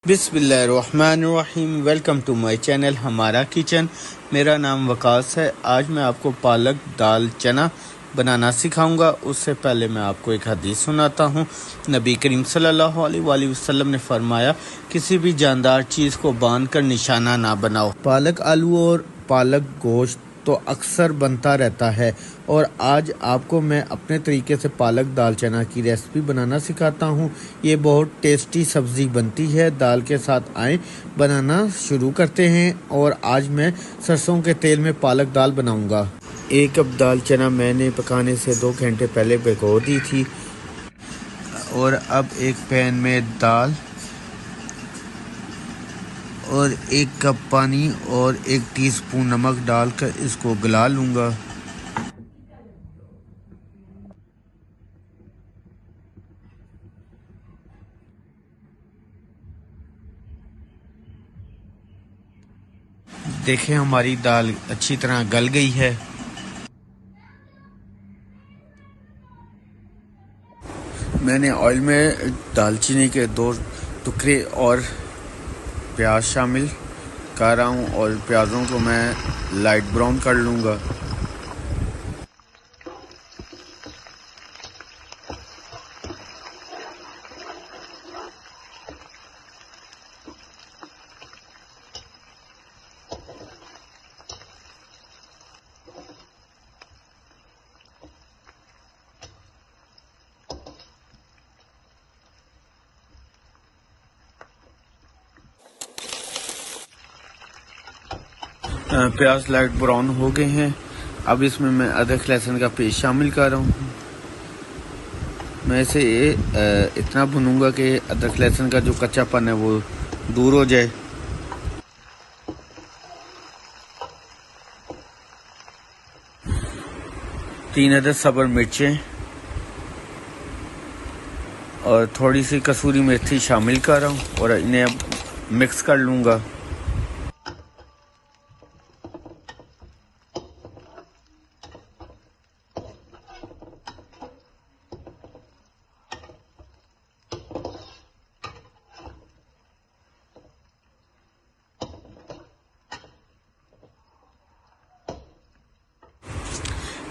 बिस्मिल्लाहिर्रहमानिर्रहीम। Welcome to my channel हमारा kitchen. मेरा नाम वकास है। आज मैं आपको पालक दाल चना बनाना सिखाऊंगा। उससे पहले मैं आपको एक हदीस सुनाता हूँ। नबी करीम सल्लल्लाहु अलैहि वसल्लम ने फरमाया, किसी भी जानदार चीज़ को बांध कर निशाना ना बनाओ। पालक आलू और पालक गोश्त तो अक्सर बनता रहता है, और आज आपको मैं अपने तरीके से पालक दाल चना की रेसिपी बनाना सिखाता हूँ। ये बहुत टेस्टी सब्ज़ी बनती है। दाल के साथ आए बनाना शुरू करते हैं। और आज मैं सरसों के तेल में पालक दाल बनाऊँगा। 1 कप दाल चना मैंने पकाने से 2 घंटे पहले भिगो दी थी। और अब एक पैन में दाल और 1 कप पानी और 1 टीस्पून नमक डालकर इसको गला लूँगा। देखें, हमारी दाल अच्छी तरह गल गई है। मैंने ऑयल में दालचीनी के 2 टुकड़े और प्याज शामिल कर रहा हूँ, और प्याज़ों को मैं लाइट ब्राउन कर लूँगा। प्याज लाइट ब्राउन हो गए हैं। अब इसमें मैं अदरक लहसुन का पेस्ट शामिल कर रहा हूँ। मैं इसे इतना भूनूंगा कि अदरक लहसुन का जो कच्चापन है वो दूर हो जाए। तीन अदद सब्र मिर्चें और थोड़ी सी कसूरी मेथी शामिल कर रहा हूँ, और इन्हें अब मिक्स कर लूँगा।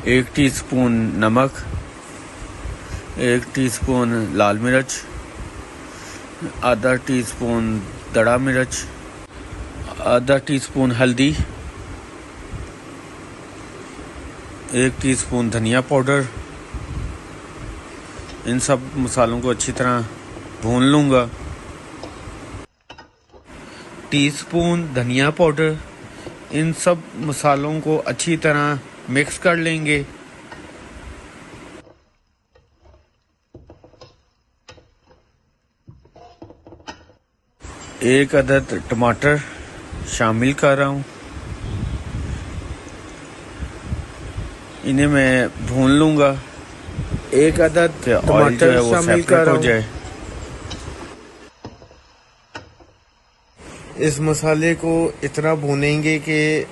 एक टीस्पून नमक, 1 टीस्पून लाल मिर्च, आधा टीस्पून दड़ा मिर्च, आधा टीस्पून हल्दी, 1 टीस्पून धनिया पाउडर। इन सब मसालों को अच्छी तरह भून लूँगा। टीस्पून धनिया पाउडर, इन सब मसालों को अच्छी तरह मिक्स कर लेंगे। एक अदद टमाटर शामिल कर रहा हूँ। इन्हें मैं भून लूँगा। 1 अदद टमाटर शामिल कर रहा हूँ। इस मसाले को इतना भूनेंगे कि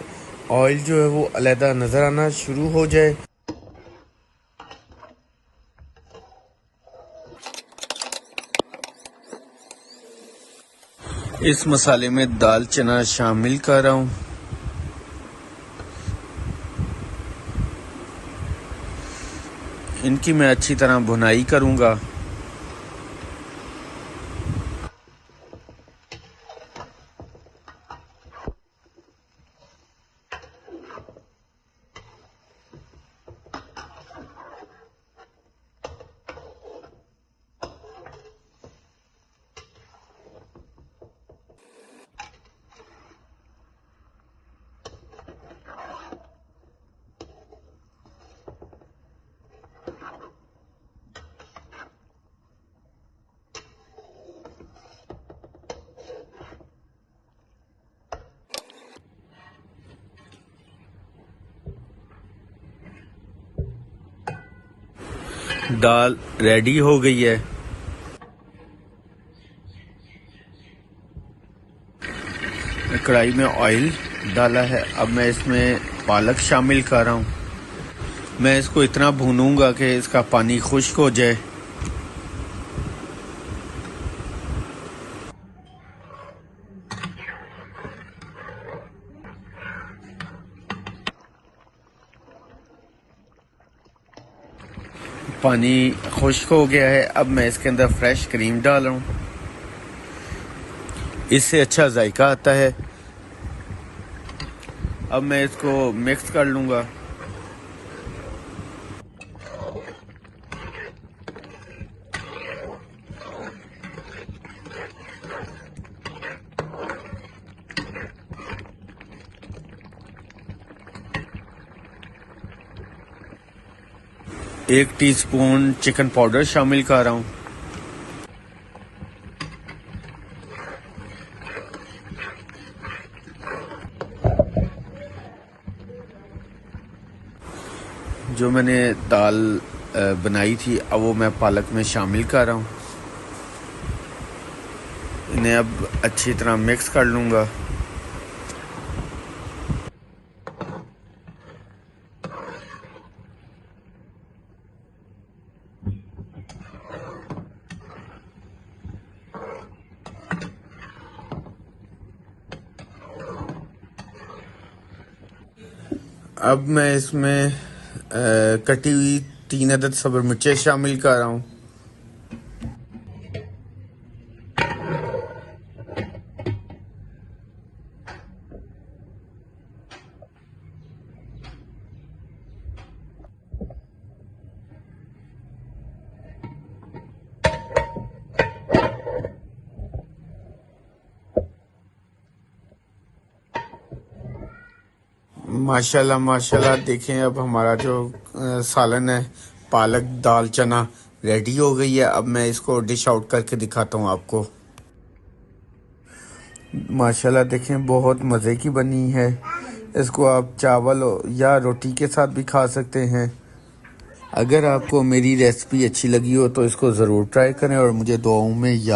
ऑयल जो है वो अलहदा नज़र आना शुरू हो जाए। इस मसाले में दाल चना शामिल कर रहा हूँ। इनकी मैं अच्छी तरह भुनाई करूँगा। दाल रेडी हो गई है। कढ़ाई में ऑयल डाला है। अब मैं इसमें पालक शामिल कर रहा हूँ। मैं इसको इतना भूनूंगा कि इसका पानी खुश्क हो जाए। पानी खुश्क हो गया है। अब मैं इसके अंदर फ्रेश क्रीम डाल रहा हूँ, इससे अच्छा जायका आता है। अब मैं इसको मिक्स कर लूँगा। एक टीस्पून चिकन पाउडर शामिल कर रहा हूँ। जो मैंने दाल बनाई थी अब वो मैं पालक में शामिल कर रहा हूँ। इन्हें अब अच्छी तरह मिक्स कर लूँगा। अब मैं इसमें कटी हुई 3 अदद सब्ज़ मिर्चें शामिल कर रहा हूँ। माशाल्लाह माशाल्लाह, देखें अब हमारा जो सालन है पालक दाल चना रेडी हो गई है। अब मैं इसको डिश आउट करके दिखाता हूँ आपको। माशाल्लाह देखें बहुत मज़े की बनी है। इसको आप चावल या रोटी के साथ भी खा सकते हैं। अगर आपको मेरी रेसिपी अच्छी लगी हो तो इसको ज़रूर ट्राई करें और मुझे दुआओं में याद